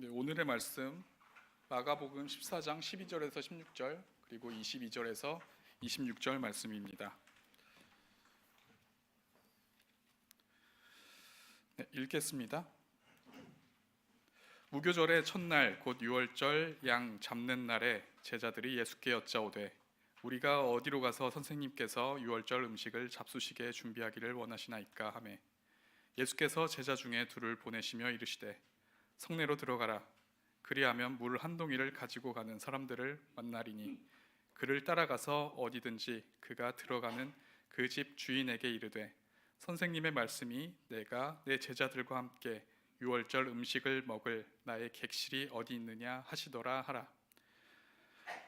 네, 오늘의 말씀 마가복음 14장 12절에서 16절 그리고 22절에서 26절 말씀입니다. 네, 읽겠습니다. 무교절의 첫날 곧 유월절 양 잡는 날에 제자들이 예수께 여짜오되 우리가 어디로 가서 선생님께서 유월절 음식을 잡수시게 준비하기를 원하시나이까 하매 예수께서 제자 중에 둘을 보내시며 이르시되 성내로 들어가라. 그리하면 물 한 동이를 가지고 가는 사람들을 만나리니 그를 따라가서 어디든지 그가 들어가는 그 집 주인에게 이르되 선생님의 말씀이 내가 내 제자들과 함께 유월절 음식을 먹을 나의 객실이 어디 있느냐 하시더라 하라.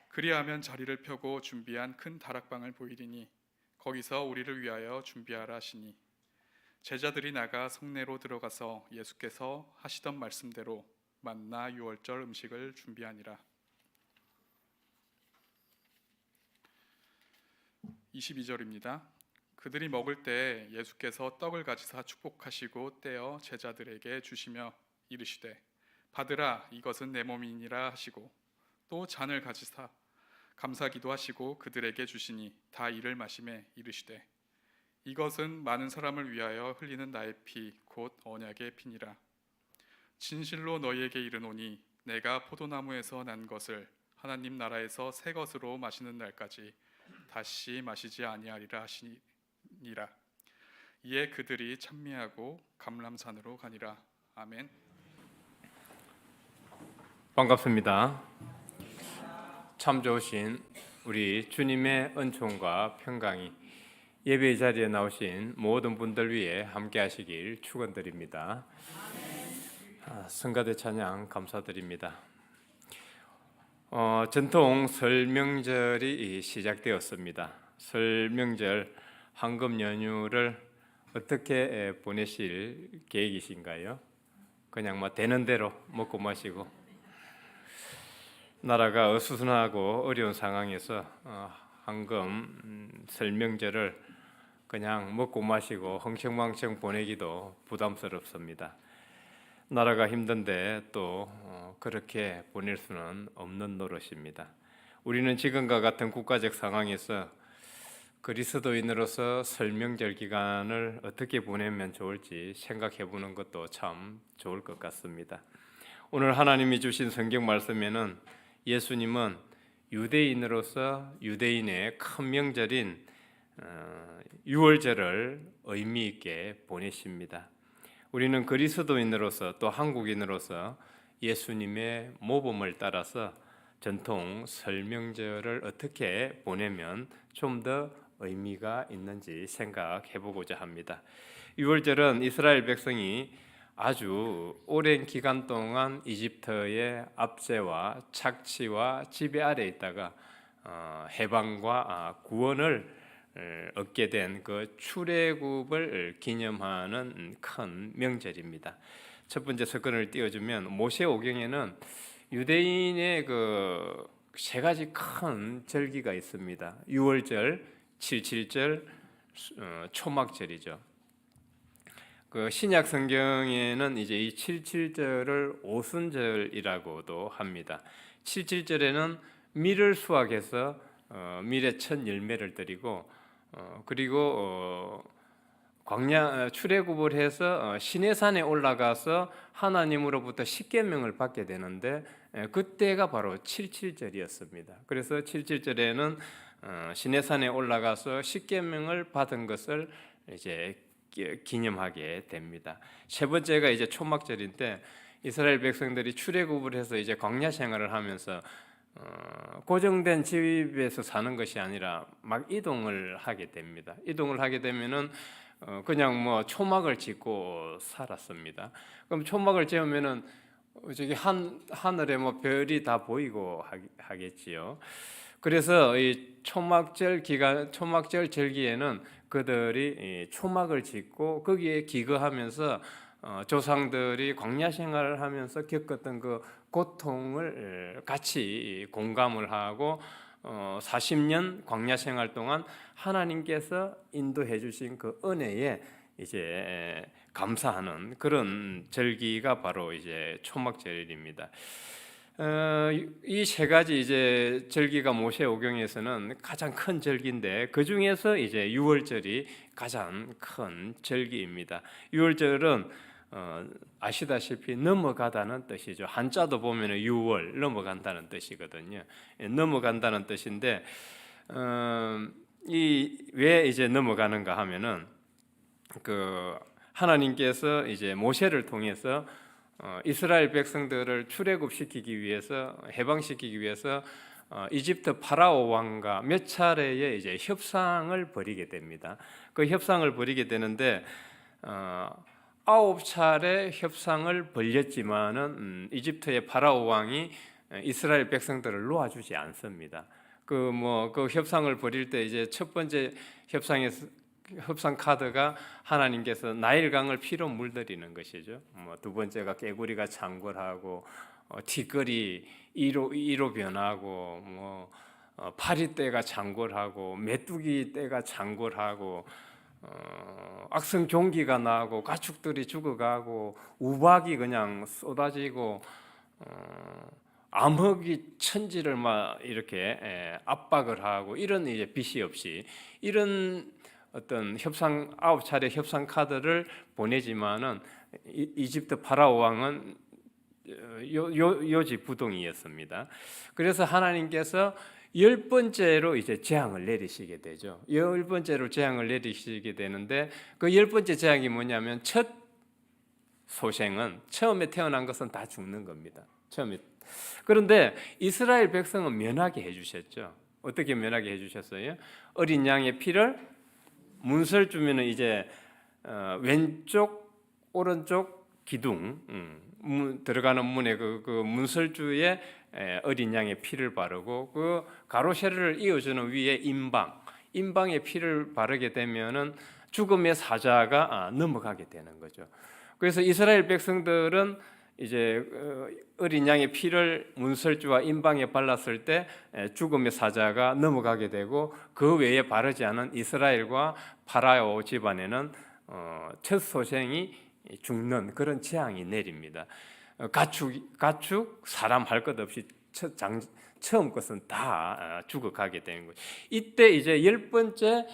그리하면 자리를 펴고 준비한 큰 다락방을 보이리니 거기서 우리를 위하여 준비하라 하시니 제자들이 나가 성내로 들어가서 예수께서 하시던 말씀대로 만나 유월절 음식을 준비하니라. 22절입니다. 그들이 먹을 때 예수께서 떡을 가지사 축복하시고 떼어 제자들에게 주시며 이르시되 받으라 이것은 내 몸이니라 하시고 또 잔을 가지사 감사기도 하시고 그들에게 주시니 다 이를 마시매 이르시되 이것은 많은 사람을 위하여 흘리는 나의 피 곧 언약의 피니라. 진실로 너희에게 이르노니 내가 포도나무에서 난 것을 하나님 나라에서 새 것으로 마시는 날까지 다시 마시지 아니하리라 하시니라. 이에 그들이 찬미하고 감람산으로 가니라. 아멘. 반갑습니다. 참 좋으신 우리 주님의 은총과 평강이 예배 자리에 나오신 모든 분들 위해 함께 하시길 축원드립니다. 성가대 찬양 감사드립니다. 전통 설 명절이 시작되었습니다. 설 명절 황금 연휴를 어떻게 보내실 계획이신가요? 그냥 되는 대로 먹고 마시고 나라가 어수선하고 어려운 상황에서 황금 설 명절을 그냥 먹고 마시고 흥청망청 보내기도 부담스럽습니다. 나라가 힘든데 또 그렇게 보낼 수는 없는 노릇입니다. 우리는 지금과 같은 국가적 상황에서 그리스도인으로서 설 명절 기간을 어떻게 보내면 좋을지 생각해 보는 것도 참 좋을 것 같습니다. 오늘 하나님이 주신 성경 말씀에는 예수님은 유대인으로서 유대인의 큰 명절인 유월절을 의미 있게 보내십니다. 우리는 그리스도인으로서 또 한국인으로서 예수님의 모범을 따라서 전통 설 명절을 어떻게 보내면 좀 더 의미가 있는지 생각해 보고자 합니다. 유월절은 이스라엘 백성이 아주 오랜 기간 동안 이집트의 압제와 착취와 지배 아래 있다가 해방과 구원을 얻게 된 그 출애굽을 기념하는 큰 명절입니다. 첫 번째 서건을 띄워주면 모세오경에는 유대인의 그 세 가지 큰 절기가 있습니다. 유월절, 칠칠절, 초막절이죠. 그 신약 성경에는 이제 이 칠칠절을 오순절이라고도 합니다. 칠칠절에는 밀을 수확해서 밀의 첫 열매를 드리고 그리고 광야 출애굽을 해서 시내산에 올라가서 하나님으로부터 십계명을 받게 되는데 그때가 바로 칠칠절이었습니다. 그래서 칠칠절에는 시내산에 올라가서 십계명을 받은 것을 이제 기념하게 됩니다. 세 번째가 이제 초막절인데 이스라엘 백성들이 출애굽을 해서 이제 광야 생활을 하면서 고정된 집에서 사는 것이 아니라 막 이동을 하게 됩니다. 이동을 하게 되면은 그냥 초막을 짓고 살았습니다. 그럼 초막을 지으면은 저기 하늘에 별이 다 보이고 하겠지요. 그래서 이 초막절 절기에는 그들이 초막을 짓고 거기에 기거하면서 조상들이 광야 생활을 하면서 겪었던 그 고통을 같이 공감을 하고 40년 광야 생활 동안 하나님께서 인도해 주신 그 은혜에 이제 감사하는 그런 절기가 바로 이제 초막절입니다. 이 세 가지 이제 절기가 모세오경에서는 가장 큰 절기인데 그 중에서 이제 유월절이 가장 큰 절기입니다. 유월절은 아시다시피 넘어가다는 뜻이죠. 한자도 보면 유월 넘어간다는 뜻이거든요. 넘어간다는 뜻인데 이 왜 이제 넘어가는가 하면은 그 하나님께서 이제 모세를 통해서 이스라엘 백성들을 출애굽시키기 위해서 해방시키기 위해서 이집트 파라오 왕과 몇 차례의 이제 협상을 벌이게 됩니다. 그 협상을 벌이게 되는데 9차례 협상을 벌였지만은 이집트의 파라오 왕이 이스라엘 백성들을 놓아주지 않습니다. 그 협상을 벌일 때 이제 첫 번째 협상 카드가 하나님께서 나일강을 피로 물들이는 것이죠. 두 번째가 깨구리가 창궐하고 티끌이 이로 변하고 파리떼가 창궐하고 메뚜기 떼가 창궐하고 악성종기가 나고 가축들이 죽어가고 우박이 그냥 쏟아지고 암흑이 천지를 막 이렇게 압박을 하고 이런 이제 빛이 없이 이런 어떤 9차례 협상 카드를 보내지만은 이집트 파라오 왕은 요지부동이었습니다. 그래서 하나님께서 10번째로 이제 재앙을 내리시게 되죠. 10번째로 재앙을 내리시게 되는데 그 10번째 재앙이 뭐냐면 첫 소생은 처음에 태어난 것은 다 죽는 겁니다. 그런데 이스라엘 백성은 면하게 해주셨죠. 어떻게 면하게 해주셨어요? 어린 양의 피를 문설 주면은 이제 왼쪽 오른쪽 기둥 들어가는 문에 그 문설주에 어린 양의 피를 바르고 그 가로세로를 이어주는 위에 인방에 피를 바르게 되면은 죽음의 사자가 넘어가게 되는 거죠. 그래서 이스라엘 백성들은 이제 어린 양의 피를 문설주와 인방에 발랐을 때 죽음의 사자가 넘어가게 되고 그 외에 바르지 않은 이스라엘과 파라오 집안에는 첫 소생이 죽는 그런 재앙이 내립니다. 가축 사람 할 것 없이 처음 것은 다 죽어가게 되는 거죠. 이때 이제 10번째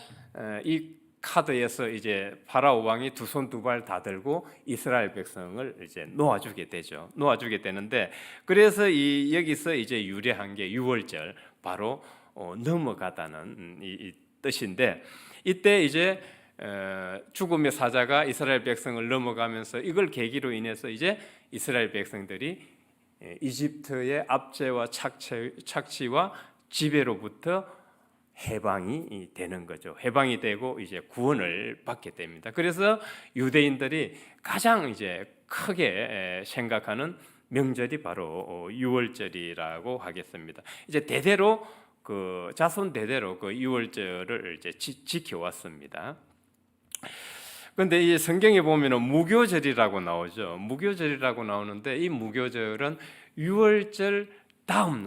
이 카드에서 이제 파라오 왕이 두 손 두 발 다 들고 이스라엘 백성을 이제 놓아주게 되죠. 놓아주게 되는데 그래서 여기서 이제 유래한 게 유월절 바로 넘어가다는 이 뜻인데 이때 이제 죽음의 사자가 이스라엘 백성을 넘어가면서 이걸 계기로 인해서 이제 이스라엘 백성들이 이집트의 압제와 착취와 지배로부터 해방이 되는 거죠. 해방이 되고 이제 구원을 받게 됩니다. 그래서 유대인들이 가장 이제 크게 생각하는 명절이 바로 유월절이라고 하겠습니다. 이제 대대로 그 자손 대대로 그 유월절을 이제 지켜왔습니다. 그런데 이 성경에 보면은 무교절이라고 나오죠. 무교절이라고 나오는데 이 무교절은 유월절 다음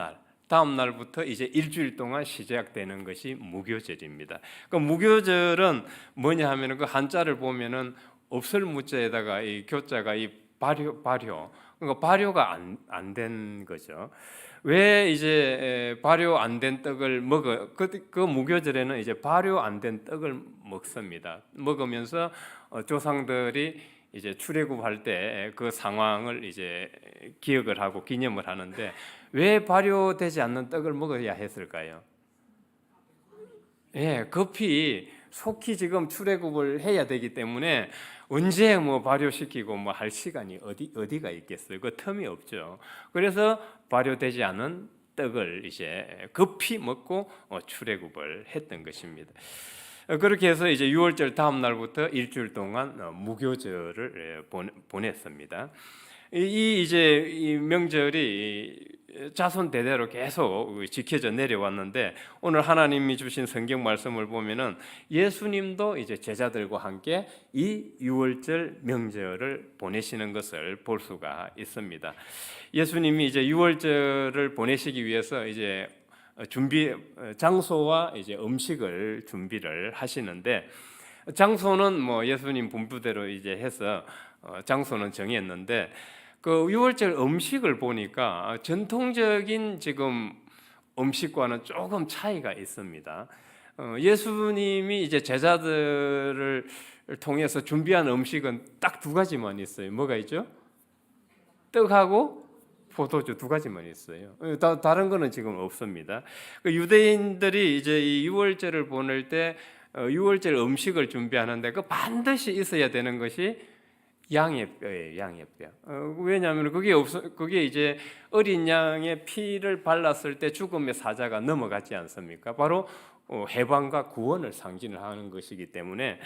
날부터 이제 일주일 동안 시작되는 것이 무교절입니다. 그 무교절은 뭐냐 하면은 그 한자를 보면은 없을 무자에다가 이 교자가 이 발효 그러니까 발효가 안 된 거죠. 왜 이제 발효 안 된 떡을 먹어? 그 무교절에는 이제 발효 안 된 떡을 먹습니다. 먹으면서 조상들이 이제 출애굽할 때 그 상황을 이제 기억을 하고 기념을 하는데 왜 발효되지 않는 떡을 먹어야 했을까요? 예, 급히 속히 지금 출애굽을 해야 되기 때문에 언제 발효시키고 할 시간이 어디가 있겠어요? 그 틈이 없죠. 그래서 발효되지 않은 떡을 이제 급히 먹고 출애굽을 했던 것입니다. 그렇게 해서 이제 유월절 다음 날부터 일주일 동안 무교절을 보냈습니다. 이 명절이 자손 대대로 계속 지켜져 내려왔는데 오늘 하나님이 주신 성경 말씀을 보면은 예수님도 이제 제자들과 함께 이 유월절 명절을 보내시는 것을 볼 수가 있습니다. 예수님이 이제 유월절을 보내시기 위해서 이제 장소와 이제 음식을 준비를 하시는데 장소는 뭐 예수님 분부대로 이제 해서 장소는 정했는데 그 유월절 음식을 보니까 전통적인 지금 음식과는 조금 차이가 있습니다. 예수님이 이제 제자들을 통해서 준비한 음식은 딱 두 가지만 있어요. 뭐가 있죠? 떡하고 포도주 두 가지만 있어요. 다른 거는 지금 없습니다. 그 유대인들이 이제 이 유월절을 보낼 때 유월절 음식을 준비하는데 그 반드시 있어야 되는 것이 양의 뼈예요. 양의 뼈. 왜냐하면 그게 이제 어린 양의 피를 발랐을 때 죽음의 사자가 넘어가지 않습니까? 바로 해방과 구원을 상징을 하는 것이기 때문에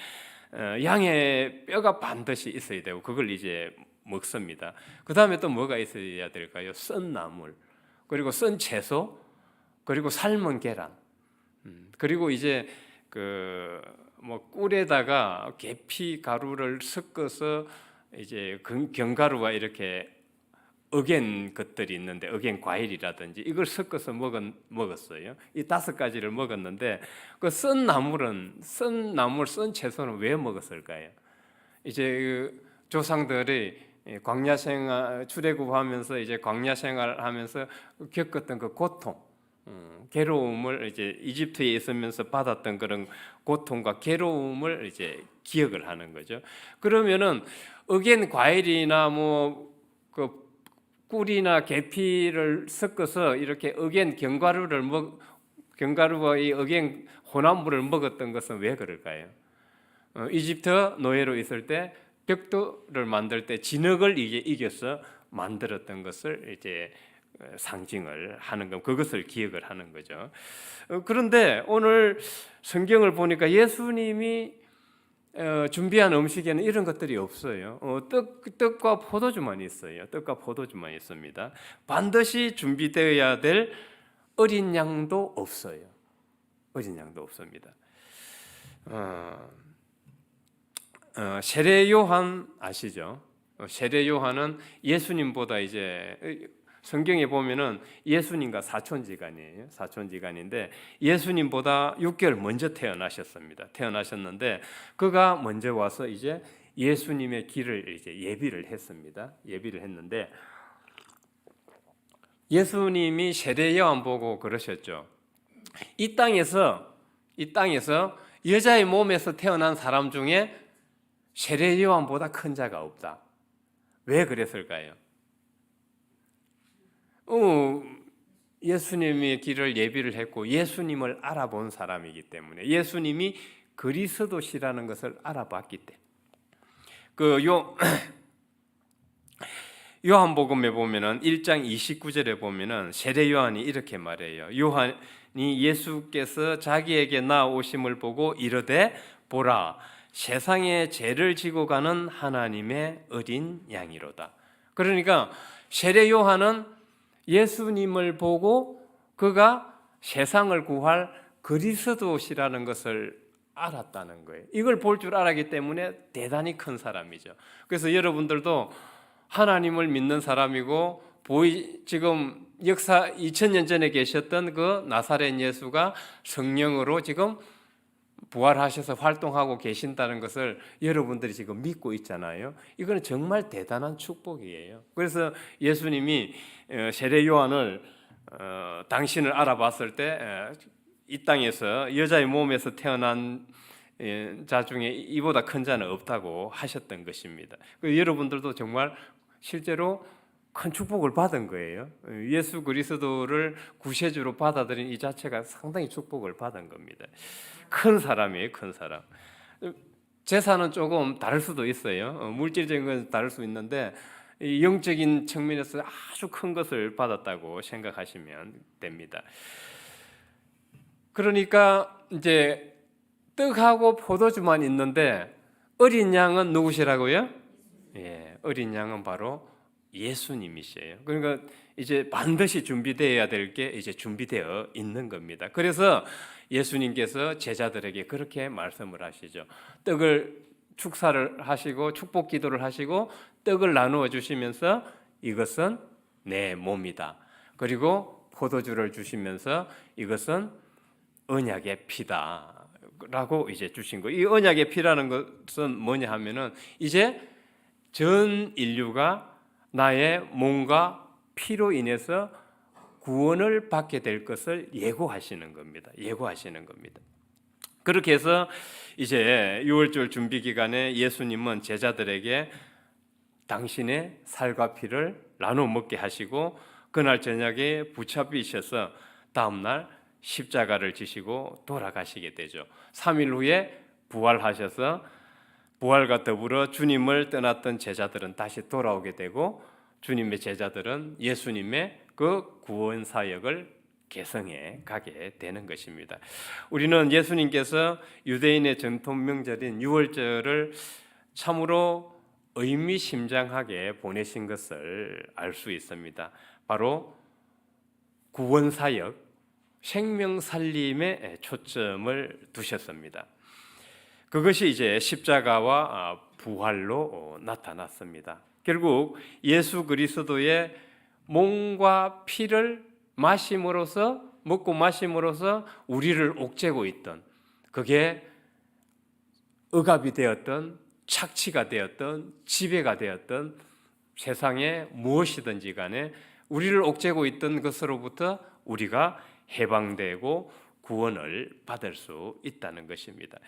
양의 뼈가 반드시 있어야 되고 그걸 이제 먹습니다. 그 다음에 또 뭐가 있어야 될까요? 썬 나물, 그리고 썬 채소, 그리고 삶은 계란, 그리고 이제 그 뭐 꿀에다가 계피 가루를 섞어서 이제 견가루와 이렇게 어겐 것들이 있는데 어겐 과일이라든지 이걸 섞어서 먹었어요. 이 5가지를 먹었는데 그 썬 나물, 썬 채소는 왜 먹었을까요? 이제 그 조상들이 광야 생활 출애굽하면서 이제 광야 생활하면서 겪었던 그 고통, 괴로움을 이제 이집트에 있으면서 받았던 그런 고통과 괴로움을 이제 기억을 하는 거죠. 그러면은 어겐 과일이나 뭐 그 꿀이나 계피를 섞어서 이렇게 어겐 견과류와 이 어겐 혼합물을 먹었던 것은 왜 그럴까요? 이집트 노예로 있을 때 벽돌을 만들 때 진흙을 이제 이겨서 만들었던 것을 이제 상징을 하는 것, 그것을 기억을 하는 거죠. 그런데 오늘 성경을 보니까 예수님이 준비한 음식에는 이런 것들이 없어요. 떡과 포도주만 있어요. 떡과 포도주만 있습니다. 반드시 준비되어야 될 어린 양도 없어요. 어린 양도 없습니다. 세례 요한 아시죠? 세례 요한은 예수님보다 이제 성경에 보면은 예수님과 사촌지간이에요. 사촌지간인데 예수님보다 6개월 먼저 태어나셨는데 그가 먼저 와서 이제 예수님의 길을 이제 예비를 했습니다. 예비를 했는데 예수님이 세례 요한 보고 그러셨죠. 이 땅에서 여자의 몸에서 태어난 사람 중에 세례 요한보다 큰 자가 없다. 왜 그랬을까요? 예수님의 길을 예비를 했고 예수님을 알아본 사람이기 때문에 예수님이 그리스도시라는 것을 알아봤기 때문에 요한복음에 보면은 1장 29절에 보면은 세례 요한이 이렇게 말해요. 요한이 예수께서 자기에게 나오심을 보고 이르되 보라 세상의 죄를 지고 가는 하나님의 어린 양이로다. 그러니까 세례 요한은 예수님을 보고 그가 세상을 구할 그리스도시라는 것을 알았다는 거예요. 이걸 볼 줄 알았기 때문에 대단히 큰 사람이죠. 그래서 여러분들도 하나님을 믿는 사람이고 지금 역사 2000년 전에 계셨던 그 나사렛 예수가 성령으로 지금 부활하셔서 활동하고 계신다는 것을 여러분들이 지금 믿고 있잖아요. 이거는 정말 대단한 축복이에요. 그래서 예수님이 세례 요한을 당신을 알아봤을 때 이 땅에서 여자의 몸에서 태어난 자 중에 이보다 큰 자는 없다고 하셨던 것입니다. 여러분들도 정말 실제로 큰 축복을 받은 거예요. 예수 그리스도를 구세주로 받아들인 이 자체가 상당히 축복을 받은 겁니다. 큰 사람이에요, 큰 사람. 재산은 조금 다를 수도 있어요. 물질적인 건 다를 수 있는데 영적인 측면에서 아주 큰 것을 받았다고 생각하시면 됩니다. 그러니까 이제 떡하고 포도주만 있는데 어린 양은 누구시라고요? 예, 어린 양은 바로 예수님이시에요. 그러니까 이제 반드시 준비되어야 될 게 이제 준비되어 있는 겁니다. 그래서 예수님께서 제자들에게 그렇게 말씀을 하시죠. 떡을 축사를 하시고 축복 기도를 하시고 떡을 나누어 주시면서 이것은 내 몸이다. 그리고 포도주를 주시면서 이것은 언약의 피다. 라고 이제 주신 거. 이 언약의 피라는 것은 뭐냐 하면은 이제 전 인류가 나의 몸과 피로 인해서 구원을 받게 될 것을 예고하시는 겁니다. 예고하시는 겁니다. 그렇게 해서 이제 유월절 준비 기간에 예수님은 제자들에게 당신의 살과 피를 나눠 먹게 하시고 그날 저녁에 붙잡히셔서 다음 날 십자가를 지시고 돌아가시게 되죠. 3일 후에 부활하셔서 부활과 더불어 주님을 떠났던 제자들은 다시 돌아오게 되고 주님의 제자들은 예수님의 그 구원 사역을 개성해 가게 되는 것입니다. 우리는 예수님께서 유대인의 전통 명절인 유월절을 참으로 의미심장하게 보내신 것을 알 수 있습니다. 바로 구원 사역, 생명 살림에 초점을 두셨습니다. 그것이 이제 십자가와 부활로 나타났습니다. 결국 예수 그리스도의 몸과 피를 마심으로써 먹고 마심으로써 우리를 옥죄고 있던 그게 억압이 되었던 착취가 되었던 지배가 되었던 세상에 무엇이든지 간에 우리를 옥죄고 있던 것으로부터 우리가 해방되고 구원을 받을 수 있다는 것입니다.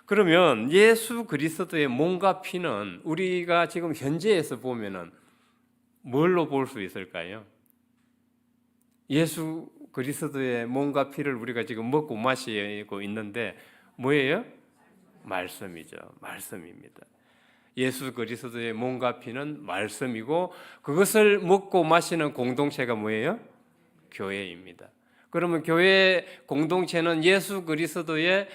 그러면 예수 그리스도의 몸과 피는 우리가 지금 현재에서 보면은 뭘로 볼 수 있을까요? 예수 그리스도의 몸과 피를 우리가 지금 먹고 마시고 있는데 뭐예요? 말씀이죠. 말씀입니다. 예수 그리스도의 몸과 피는 말씀이고 그것을 먹고 마시는 공동체가 뭐예요? 교회입니다. 그러면 교회 공동체는 예수 그리스도의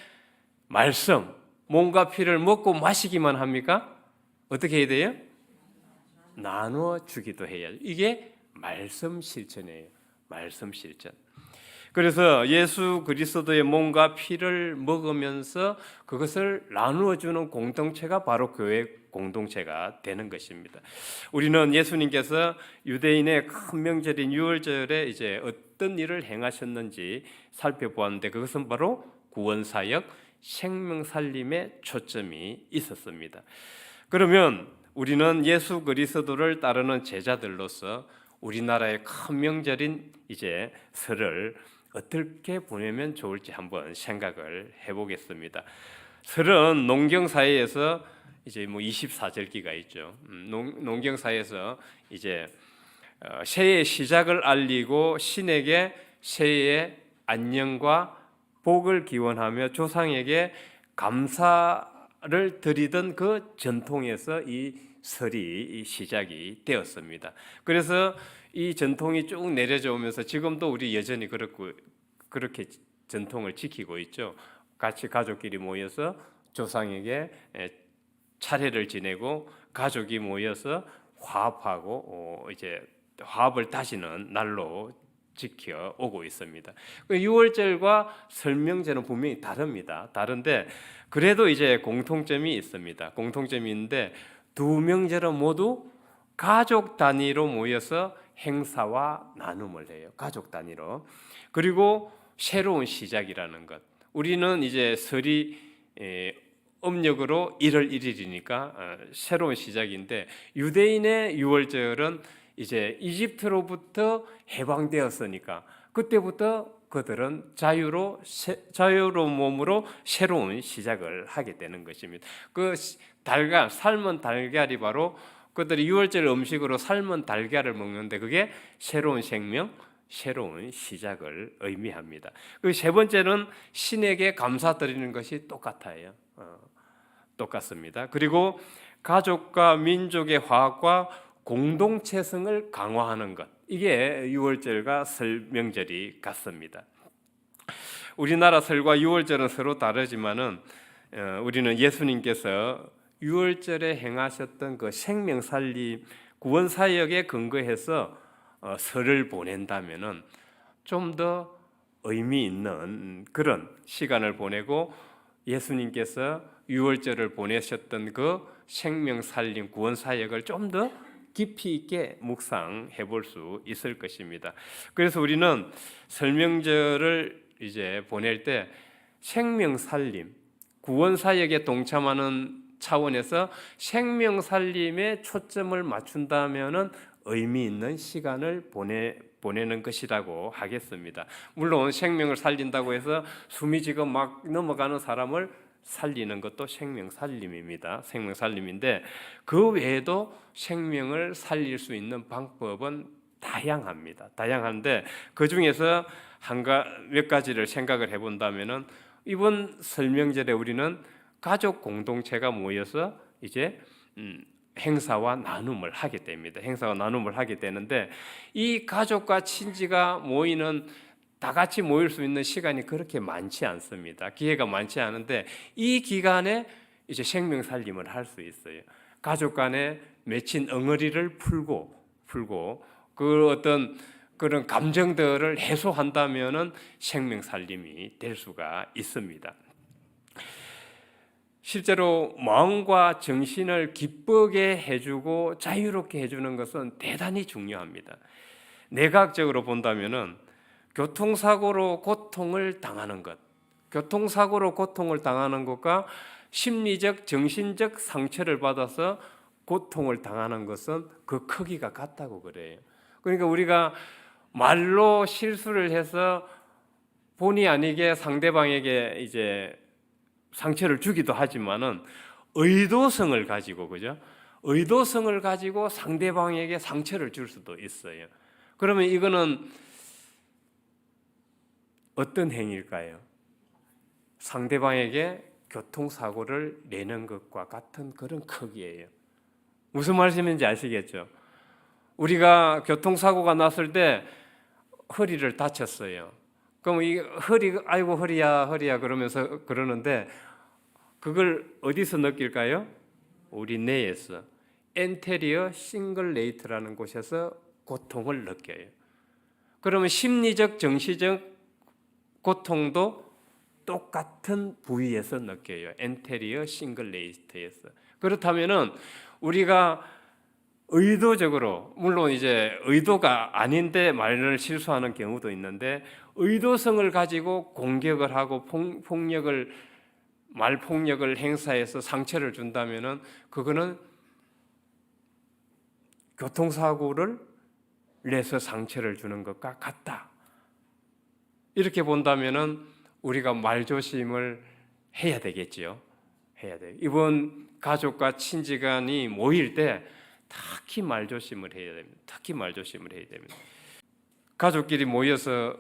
말씀, 몸과 피를 먹고 마시기만 합니까? 어떻게 해야 돼요? 나누어 주기도 해야죠. 이게 말씀 실천이에요. 말씀 실천. 그래서 예수 그리스도의 몸과 피를 먹으면서 그것을 나누어 주는 공동체가 바로 교회 공동체가 되는 것입니다. 우리는 예수님께서 유대인의 큰 명절인 유월절에 이제 어떤 일을 행하셨는지 살펴보았는데 그것은 바로 구원 사역, 생명 살림에 초점이 있었습니다. 그러면 우리는 예수 그리스도를 따르는 제자들로서 우리나라의 큰 명절인 이제 설을 어떻게 보내면 좋을지 한번 생각을 해보겠습니다. 설은 농경 사회에서 이제 뭐 24절기가 있죠. 농경 사회에서 이제 새해의 시작을 알리고 신에게 새해의 안녕과 복을 기원하며 조상에게 감사를 드리던 그 전통에서 이 설이 시작이 되었습니다. 그래서 이 전통이 쭉 내려져 오면서 지금도 우리 여전히 그렇게 전통을 지키고 있죠. 같이 가족끼리 모여서 조상에게 차례를 지내고 가족이 모여서 화합하고 이제 화합을 다지는 날로 지켜오고 있습니다. 6월절과 설명제는 분명히 다릅니다. 다른데 그래도 이제 공통점이 있습니다. 공통점이 있는데 두 명절은 모두 가족 단위로 모여서 행사와 나눔을 해요. 가족 단위로. 그리고 새로운 시작이라는 것. 우리는 이제 설이 음력으로 1월 1일이니까 새로운 시작인데 유대인의 유월절은 이제 이집트로부터 해방되었으니까 그때부터 그들은 자유로운 몸으로 새로운 시작을 하게 되는 것입니다. 그 삶은 달걀이 바로 그들이 유월절 음식으로 삶은 달걀을 먹는데 그게 새로운 생명, 새로운 시작을 의미합니다. 그 세 번째는 신에게 감사드리는 것이 똑같아요. 똑같습니다. 그리고 가족과 민족의 화합과 공동체성을 강화하는 것. 이게 유월절과 설 명절이 같습니다. 우리나라 설과 유월절은 서로 다르지만은 우리는 예수님께서 유월절에 행하셨던 그 생명 살림 구원 사역에 근거해서 설을 보낸다면은 좀 더 의미 있는 그런 시간을 보내고 예수님께서 유월절을 보내셨던 그 생명 살림 구원 사역을 좀 더 깊이 있게 묵상해 볼 수 있을 것입니다. 그래서 우리는 설명절을 이제 보낼 때 생명 살림, 구원 사역에 동참하는 차원에서 생명 살림에 초점을 맞춘다면은 의미 있는 시간을 보내는 것이라고 하겠습니다. 물론 생명을 살린다고 해서 숨이 지금 막 넘어가는 사람을 살리는 것도 생명 살림입니다. 생명 살림인데 그 외에도 생명을 살릴 수 있는 방법은 다양합니다. 다양한데 그 중에서 몇 가지를 생각을 해본다면은 이번 설명절에 우리는 가족 공동체가 모여서 이제 행사와 나눔을 하게 됩니다. 행사와 나눔을 하게 되는데 이 가족과 친지가 모이는 다 같이 모일 수 있는 시간이 그렇게 많지 않습니다. 기회가 많지 않은데 이 기간에 이제 생명 살림을 할 수 있어요. 가족 간에 맺힌 엉어리를 풀고 그 어떤 그런 감정들을 해소한다면은 생명 살림이 될 수가 있습니다. 실제로 마음과 정신을 기쁘게 해주고 자유롭게 해주는 것은 대단히 중요합니다. 내각적으로 본다면은 교통사고로 고통을 당하는 것과 심리적, 정신적 상처를 받아서 고통을 당하는 것은 그 크기가 같다고 그래요. 그러니까 우리가 말로 실수를 해서 본의 아니게 상대방에게 이제 상처를 주기도 하지만은 의도성을 가지고 그죠? 의도성을 가지고 상대방에게 상처를 줄 수도 있어요. 그러면 이거는 어떤 행위일까요? 상대방에게 교통사고를 내는 것과 같은 그런 크기예요. 무슨 말씀인지 아시겠죠? 우리가 교통사고가 났을 때 허리를 다쳤어요. 그럼 이 아이고 허리야 그러면서 그러는데 그걸 어디서 느낄까요? 우리 뇌에서 엔테리어 싱글레이트라는 곳에서 고통을 느껴요. 그러면 심리적, 정신적 고통도 똑같은 부위에서 느껴요. 엔테리어 싱글레이트에서. 그렇다면은 우리가 의도적으로, 물론 이제 의도가 아닌데 말을 실수하는 경우도 있는데 의도성을 가지고 공격을 하고 말폭력을 행사해서 상처를 준다면은 그거는 교통사고를 내서 상처를 주는 것과 같다. 이렇게 본다면은 우리가 말조심을 해야 되겠지요. 해야 돼요. 이번 가족과 친지간이 모일 때 특히 말조심을 해야 됩니다. 특히 말조심을 해야 됩니다. 가족끼리 모여서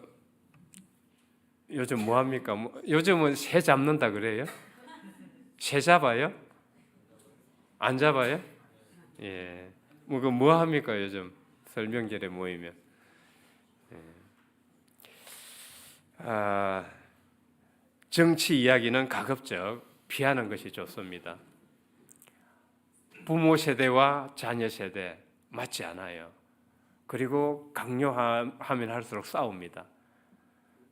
요즘 뭐 합니까? 요즘은 새 잡는다 그래요? 새 잡아요? 안 잡아요? 예. 뭐 합니까 요즘 설명절에 모이면? 정치 이야기는 가급적 피하는 것이 좋습니다. 부모 세대와 자녀 세대 맞지 않아요. 그리고 강요하면 할수록 싸웁니다.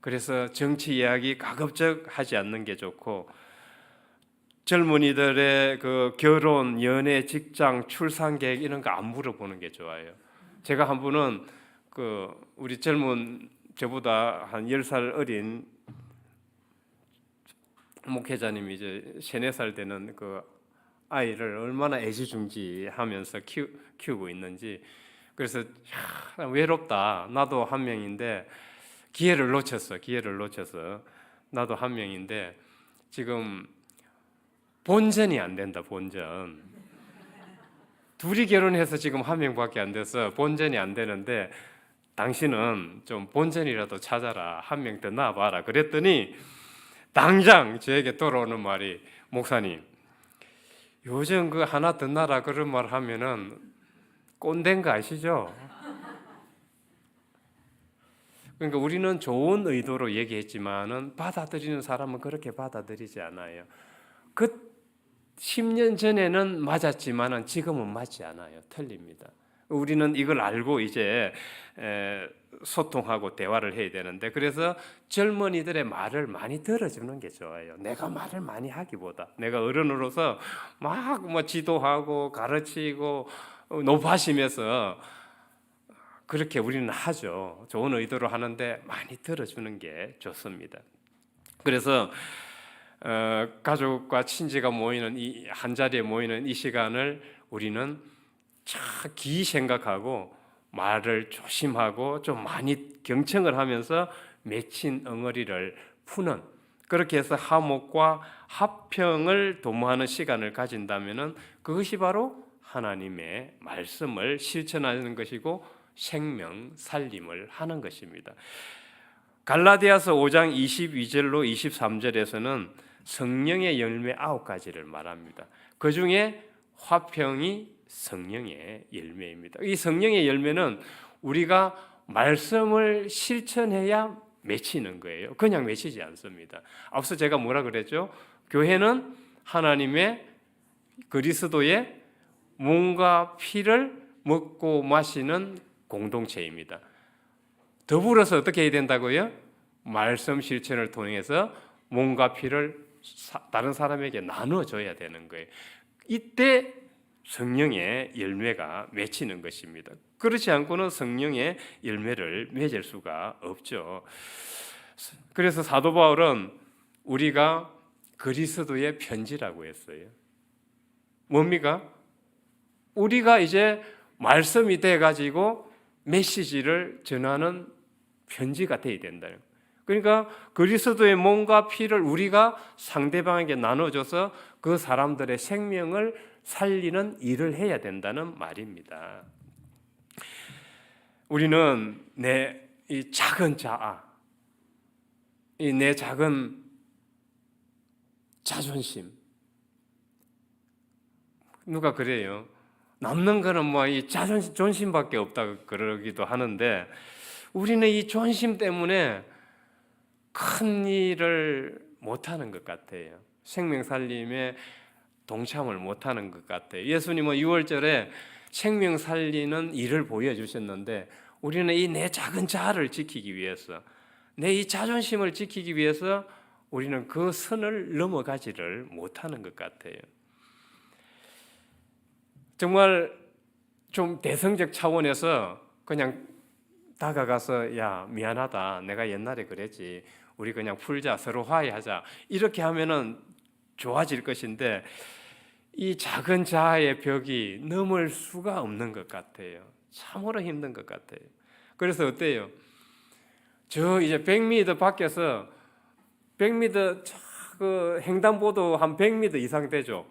그래서 정치 이야기 가급적 하지 않는 게 좋고 젊은이들의 그 결혼, 연애, 직장, 출산 계획 이런 거 안 물어보는 게 좋아요. 제가 한 분은 우리 젊은 저보다 한 10살 어린 목회자님이 이제 3, 4살 되는 그 아이를 얼마나 애지중지하면서 키우고 있는지 그래서 외롭다. 나도 한 명인데 기회를 놓쳤어. 나도 한 명인데 지금 본전이 안 된다. 본전. 둘이 결혼해서 지금 한 명밖에 안 돼서 본전이 안 되는데 당신은 좀 본전이라도 찾아라. 한 명 더 낳아봐라. 그랬더니 당장 저에게 돌아오는 말이 목사님 요즘 그 하나 더 낳아라 그런 말 하면은 꼰대인 거 아시죠? 그러니까 우리는 좋은 의도로 얘기했지만은 받아들이는 사람은 그렇게 받아들이지 않아요. 그 10년 전에는 맞았지만은 지금은 맞지 않아요. 틀립니다. 우리는 이걸 알고 이제 소통하고 대화를 해야 되는데 그래서 젊은이들의 말을 많이 들어주는 게 좋아요. 내가 말을 많이 하기보다 내가 어른으로서 막 지도하고 가르치고 높아지면서 그렇게 우리는 하죠. 좋은 의도로 하는데 많이 들어주는 게 좋습니다. 그래서 가족과 친지가 모이는 이 한 자리에 모이는 이 시간을 우리는 참 깊이 생각하고 말을 조심하고 좀 많이 경청을 하면서 맺힌 엉어리를 푸는, 그렇게 해서 화목과 화평을 도모하는 시간을 가진다면은 그것이 바로 하나님의 말씀을 실천하는 것이고 생명 살림을 하는 것입니다. 갈라디아서 5장 22절로 23절에서는 성령의 열매 9가지를 말합니다. 그 중에 화평이 성령의 열매입니다. 이 성령의 열매는 우리가 말씀을 실천해야 맺히는 거예요. 그냥 맺히지 않습니다. 앞서 제가 뭐라 그랬죠? 교회는 하나님의 그리스도의 몸과 피를 먹고 마시는 공동체입니다. 더불어서 어떻게 해야 된다고요? 말씀 실천을 통해서 몸과 피를 다른 사람에게 나눠줘야 되는 거예요. 이때 성령의 열매가 맺히는 것입니다. 그렇지 않고는 성령의 열매를 맺을 수가 없죠. 그래서 사도 바울은 우리가 그리스도의 편지라고 했어요. 뭡니까? 우리가 이제 말씀이 돼가지고 메시지를 전하는 편지가 돼야 된다. 그러니까 그리스도의 몸과 피를 우리가 상대방에게 나눠줘서 그 사람들의 생명을 살리는 일을 해야 된다는 말입니다. 우리는 내 이 작은 자아, 이 내 작은 자존심, 누가 그래요? 남는 거는 뭐 이 존심밖에 없다 그러기도 하는데 우리는 이 존심 때문에 큰 일을 못하는 것 같아요. 생명 살림에 동참을 못하는 것 같아요. 예수님은 6월절에 생명 살리는 일을 보여주셨는데 우리는 이 내 작은 자아를 지키기 위해서, 내 이 자존심을 지키기 위해서 우리는 그 선을 넘어가지를 못하는 것 같아요. 정말 좀 대성적 차원에서 그냥 다가가서 야 미안하다, 내가 옛날에 그랬지, 우리 그냥 풀자, 서로 화해하자, 이렇게 하면은 좋아질 것인데 이 작은 자아의 벽이 넘을 수가 없는 것 같아요. 참으로 힘든 것 같아요. 그래서 어때요? 저 이제 100m 밖에서 100m 그 횡단보도 한 100m 이상 되죠.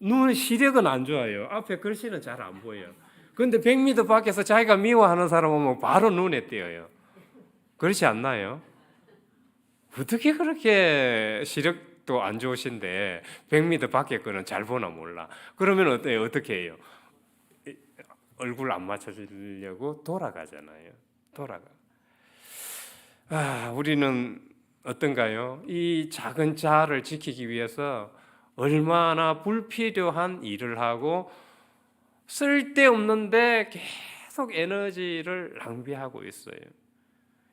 눈 시력은 안 좋아요. 앞에 글씨는 잘 안 보여요. 그런데 100m 밖에서 자기가 미워하는 사람 오면 바로 눈에 띄어요. 그렇지 않나요? 어떻게 그렇게 시력도 안 좋으신데 100m 밖에 거는 잘 보나 몰라. 그러면 어때요? 어떻게 해요? 얼굴 안 맞춰주려고 돌아가잖아요. 우리는 어떤가요? 이 작은 자아를 지키기 위해서 얼마나 불필요한 일을 하고 쓸데없는데 계속 에너지를 낭비하고 있어요.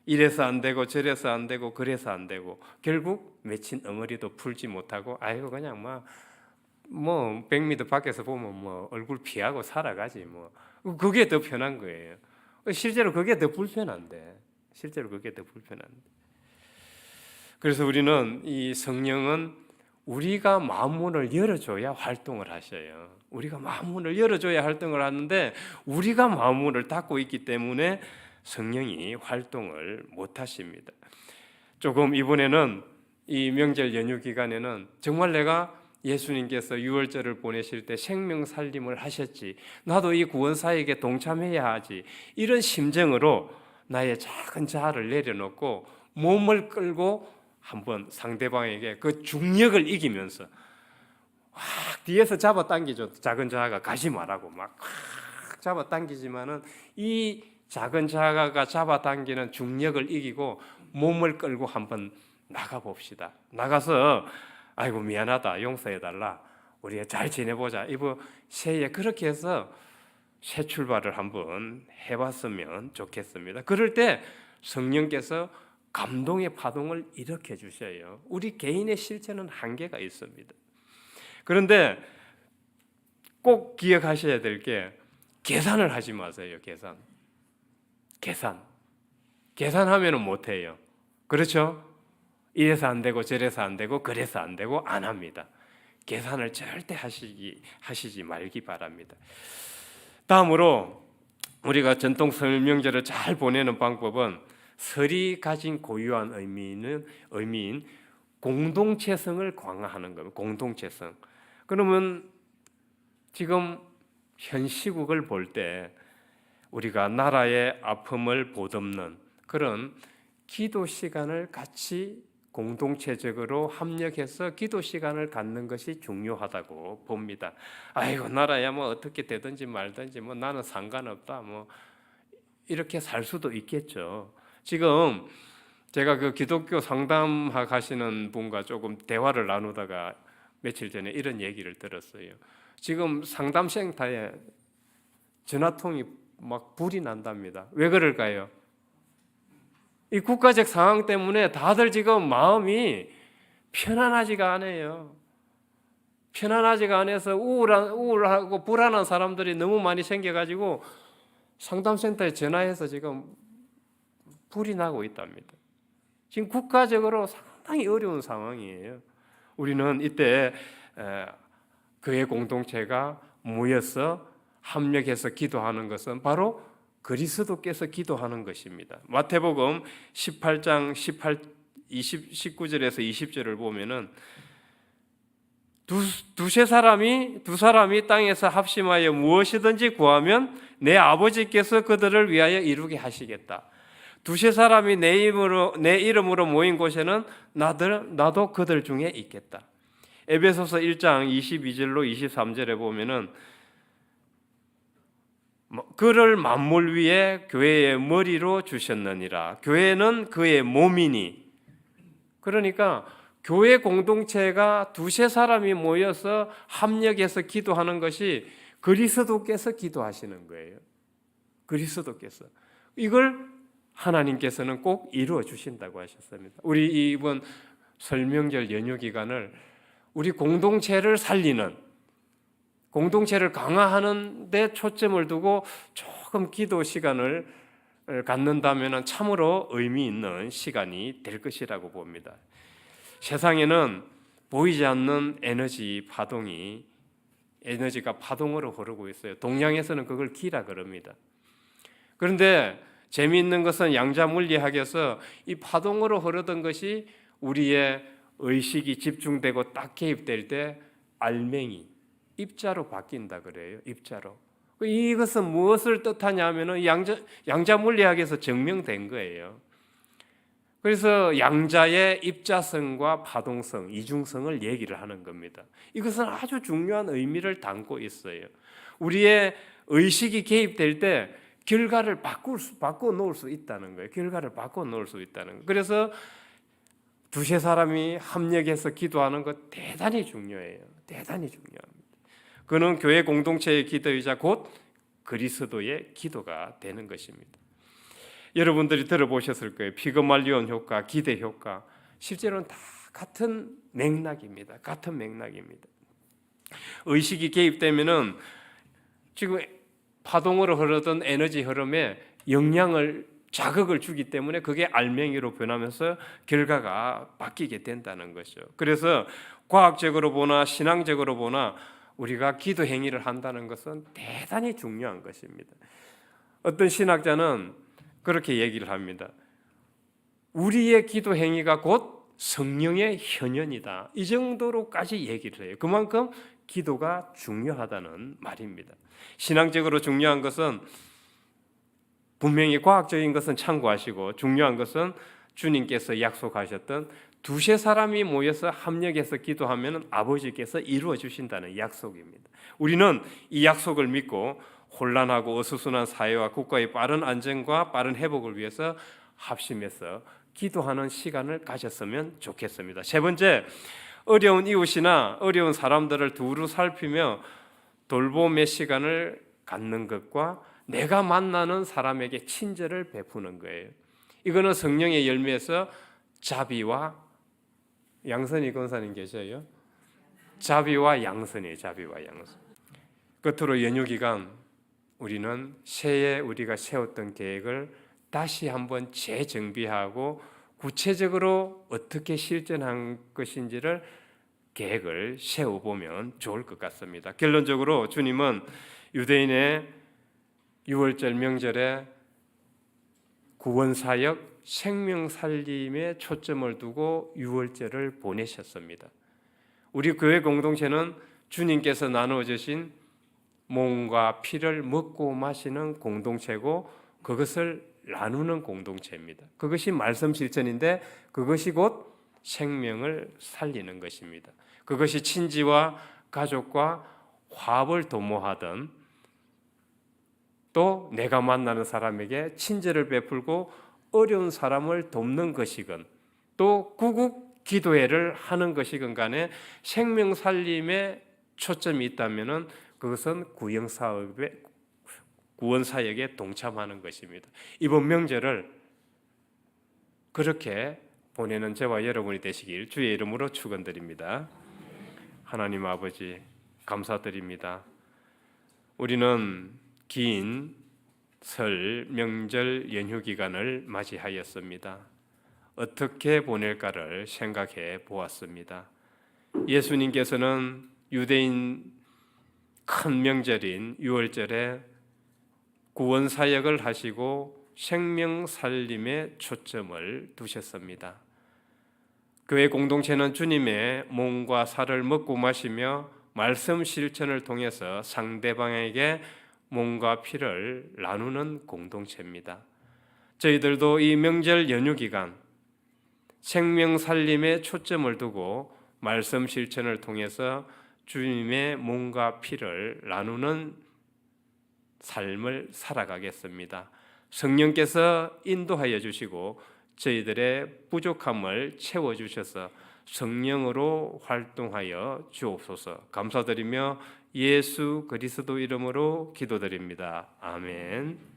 이래서 안 되고 저래서 안 되고 그래서 안 되고 결국 맺힌 엉어리도 풀지 못하고 아이고 그냥 뭐 100m 밖에서 보면 뭐 얼굴 피하고 살아가지 뭐. 그게 더 편한 거예요. 실제로 그게 더 불편한데. 그래서 우리는 이 성령은 우리가 마음문을 열어줘야 활동을 하셔요. 우리가 마음문을 열어줘야 활동을 하는데 우리가 마음문을 닫고 있기 때문에 성령이 활동을 못 하십니다. 조금 이번에는 이 명절 연휴 기간에는 정말 내가 예수님께서 6월절을 보내실 때 생명 살림을 하셨지, 나도 이 구원사역에 동참해야 하지, 이런 심정으로 나의 작은 자아를 내려놓고 몸을 끌고 한번 상대방에게 그 중력을 이기면서 확 뒤에서 잡아당기죠. 작은 자아가 가지 말라고 막 확 잡아당기지만은 이 작은 자아가 잡아당기는 중력을 이기고 몸을 끌고 한번 나가봅시다. 나가서 아이고 미안하다, 용서해달라, 우리가 잘 지내보자, 이거 새해 그렇게 해서 새 출발을 한번 해봤으면 좋겠습니다. 그럴 때 성령께서 감동의 파동을 일으켜 주셔요. 우리 개인의 실체는 한계가 있습니다. 그런데 꼭 기억하셔야 될 게 계산을 하지 마세요. 계산하면 못해요. 그렇죠? 이래서 안 되고 저래서 안 되고 그래서 안 되고 안 합니다. 계산을 절대 하시지 말기 바랍니다. 다음으로 우리가 전통 설명절을 잘 보내는 방법은 설이 가진 고유한 의미인 공동체성을 강화하는 겁니다. 공동체성. 그러면 지금 현 시국을 볼 때 우리가 나라의 아픔을 보듬는 그런 기도 시간을 같이 공동체적으로 합력해서 기도 시간을 갖는 것이 중요하다고 봅니다. 아이고 나라야 뭐 어떻게 되든지 말든지 뭐 나는 상관없다 뭐 이렇게 살 수도 있겠죠. 지금 제가 그 기독교 상담학 하시는 분과 조금 대화를 나누다가 며칠 전에 이런 얘기를 들었어요. 지금 상담센터에 전화통이 막 불이 난답니다. 왜 그럴까요? 이 국가적 상황 때문에 다들 지금 마음이 편안하지가 않아요. 편안하지가 않아서 우울하고 불안한 사람들이 너무 많이 생겨가지고 상담센터에 전화해서 지금 불이 나고 있답니다. 지금 국가적으로 상당히 어려운 상황이에요. 우리는 이때 교회 공동체가 모여서 합력해서 기도하는 것은 바로 그리스도께서 기도하는 것입니다. 마태복음 18장 19절에서 20절을 보면은 두 사람이 땅에서 합심하여 무엇이든지 구하면 내 아버지께서 그들을 위하여 이루게 하시겠다. 두세 사람이 내 이름으로 모인 곳에는 나도 그들 중에 있겠다. 에베소서 1장 22절로 23절에 보면은 그를 만물 위에 교회의 머리로 주셨느니라. 교회는 그의 몸이니. 그러니까 교회 공동체가 두세 사람이 모여서 합력해서 기도하는 것이 그리스도께서 기도하시는 거예요. 그리스도께서. 이걸 하나님께서는 꼭 이루어 주신다고 하셨습니다. 우리 이번 설명절 연휴 기간을 우리 공동체를 살리는, 공동체를 강화하는 데 초점을 두고 조금 기도 시간을 갖는다면 참으로 의미 있는 시간이 될 것이라고 봅니다. 세상에는 보이지 않는 에너지가 파동으로 흐르고 있어요. 동양에서는 그걸 기라 그럽니다. 그런데 재미있는 것은 양자물리학에서 이 파동으로 흐르던 것이 우리의 의식이 집중되고 딱 개입될 때 알맹이, 입자로 바뀐다 그래요. 입자로. 이것은 무엇을 뜻하냐 하면은 양자물리학에서 증명된 거예요. 그래서 양자의 입자성과 파동성, 이중성을 얘기를 하는 겁니다. 이것은 아주 중요한 의미를 담고 있어요. 우리의 의식이 개입될 때 결과를 바꿔 놓을 수 있다는 거예요. 결과를 바꿔 놓을 수 있다는 거예요. 그래서 두세 사람이 합력해서 기도하는 것 대단히 중요해요. 대단히 중요합니다. 그는 교회 공동체의 기도이자 곧 그리스도의 기도가 되는 것입니다. 여러분들이 들어보셨을 거예요. 피그말리온 효과, 기대 효과. 실제로는 다 같은 맥락입니다. 같은 맥락입니다. 의식이 개입되면은 지금 파동으로 흐르던 에너지 흐름에 자극을 주기 때문에 그게 알맹이로 변하면서 결과가 바뀌게 된다는 것이죠. 그래서 과학적으로 보나 신앙적으로 보나 우리가 기도 행위를 한다는 것은 대단히 중요한 것입니다. 어떤 신학자는 그렇게 얘기를 합니다. 우리의 기도 행위가 곧 성령의 현현이다. 이 정도로까지 얘기를 해요. 그만큼 기도가 중요하다는 말입니다. 신앙적으로 중요한 것은 분명히 과학적인 것은 참고하시고 중요한 것은 주님께서 약속하셨던 두세 사람이 모여서 합력해서 기도하면 아버지께서 이루어 주신다는 약속입니다. 우리는 이 약속을 믿고 혼란하고 어수선한 사회와 국가의 빠른 안정과 빠른 회복을 위해서 합심해서 기도하는 시간을 가졌으면 좋겠습니다. 세 번째, 어려운 이웃이나 어려운 사람들을 두루 살피며 돌봄의 시간을 갖는 것과 내가 만나는 사람에게 친절을 베푸는 거예요. 이거는 성령의 열매에서 자비와 양선이 권사님 계셔요. 자비와 양선이에요. 자비와 양선. 끝으로 연휴 기간 우리는 새해 우리가 세웠던 계획을 다시 한번 재정비하고 구체적으로 어떻게 실천한 것인지를 계획을 세워보면 좋을 것 같습니다. 결론적으로 주님은 유대인의 유월절 명절에 구원사역, 생명살림에 초점을 두고 유월절을 보내셨습니다. 우리 교회 공동체는 주님께서 나누어 주신 몸과 피를 먹고 마시는 공동체고 그것을 나누는 공동체입니다. 그것이 말씀 실천인데 그것이 곧 생명을 살리는 것입니다. 그것이 친지와 가족과 화합을 도모하든 또 내가 만나는 사람에게 친절을 베풀고 어려운 사람을 돕는 것이건 또 구국 기도회를 하는 것이건 간에 생명 살림에 초점이 있다면 그것은 구원 사역에 동참하는 것입니다. 이번 명절을 그렇게 보내는 저와 여러분이 되시길 주의 이름으로 축원드립니다. 하나님 아버지 감사드립니다. 우리는 긴 설 명절 연휴 기간을 맞이하였습니다. 어떻게 보낼까를 생각해 보았습니다. 예수님께서는 유대인 큰 명절인 유월절에 구원 사역을 하시고 생명 살림에 초점을 두셨습니다. 교회 공동체는 주님의 몸과 살을 먹고 마시며 말씀 실천을 통해서 상대방에게 몸과 피를 나누는 공동체입니다. 저희들도 이 명절 연휴 기간 생명 살림에 초점을 두고 말씀 실천을 통해서 주님의 몸과 피를 나누는 삶을 살아가겠습니다. 성령께서 인도하여 주시고 저희들의 부족함을 채워주셔서 성령으로 활동하여 주옵소서. 감사드리며 예수 그리스도 이름으로 기도드립니다. 아멘.